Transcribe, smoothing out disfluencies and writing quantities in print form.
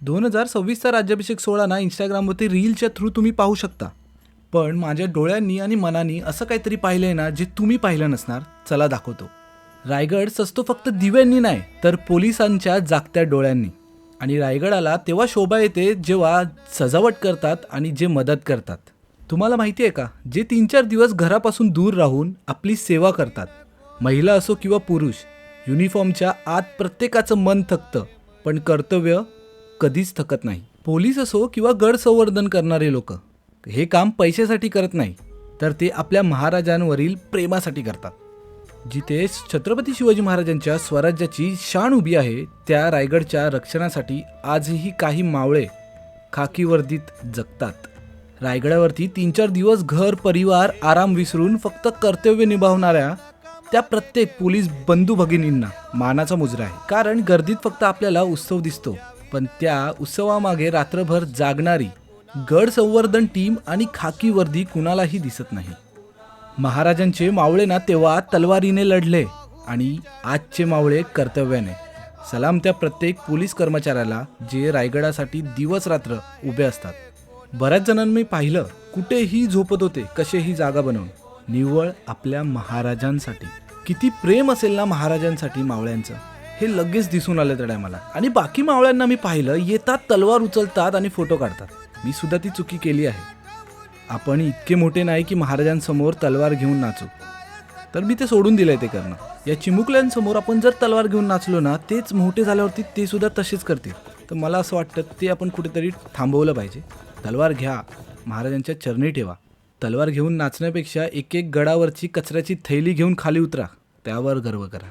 2026चा राज्याभिषेक सोहळा ना इंस्टाग्रामवरती रीलच्या थ्रू तुम्ही पाहू शकता. पण माझ्या डोळ्यांनी आणि मनानी असं काहीतरी पाहिलंय ना जे तुम्ही पाहिलं नसणार. चला दाखवतो. रायगड सजतो फक्त दिव्यांनी नाही तर पोलिसांच्या जागत्या डोळ्यांनी. आणि रायगडाला तेव्हा शोभा येते जेव्हा सजावट करतात आणि जे मदत करतात. तुम्हाला माहिती आहे का, जे 3-4 दिवस घरापासून दूर राहून आपली सेवा करतात, महिला असो किंवा पुरुष, युनिफॉर्मच्या आत प्रत्येकाचं मन थकतं पण कर्तव्य कधीच थकत नाही. पोलीस असो किंवा गड संवर्धन करणारे लोक हे काम पैशासाठी करत नाही तर ते आपल्या महाराजांवरील प्रेमासाठी करतात. जिथे छत्रपती शिवाजी महाराजांच्या स्वराज्याची शान उभी आहे त्या रायगडच्या रक्षणासाठी आजही काही मावळे खाकी वर्दीत जगतात. रायगडावरती 3-4 दिवस घर परिवार आराम विसरून फक्त कर्तव्य निभावणाऱ्या त्या प्रत्येक पोलीस बंधू भगिनींना मानाचा मुजरा आहे. कारण गर्दीत फक्त आपल्याला उत्सव दिसतो पण त्या उत्सवामागे रात्रभर जागणारी गड संवर्धन टीम आणि खाकी वर्दी कुणालाही दिसत नाही. महाराजांचे मावळे ना तेव्हा तलवारीने लढले आणि आजचे मावळे कर्तव्याने. सलाम त्या प्रत्येक पोलीस कर्मचाऱ्याला जे रायगडासाठी दिवस रात्र उभे असतात. बऱ्याच जणांनी मी पाहिलं कुठेही झोपत होते कसेही जागा बनवून, निव्वळ आपल्या महाराजांसाठी. किती प्रेम असेल ना महाराजांसाठी मावळ्यांचं हे लगेच दिसून आलं त्या टायमाला. आणि बाकी मावळ्यांना मी पाहिलं येतात, तलवार उचलतात आणि फोटो काढतात. मी सुद्धा ती चुकी केली आहे. आपण इतके मोठे नाही की महाराजांसमोर तलवार घेऊन नाचू, तर मी ते सोडून दिलंय ते करणं. या चिमुकल्यांसमोर आपण जर तलवार घेऊन नाचलो ना तेच मोठे झाल्यावरती ते सुद्धा तसेच करतील. तर मला असं वाटतं ते आपण कुठेतरी थांबवलं पाहिजे. तलवार घ्या, महाराजांच्या चरणी ठेवा. तलवार घेऊन नाचण्यापेक्षा एक गडावरची कचऱ्याची थैली घेऊन खाली उतरा, त्यावर गर्व करा.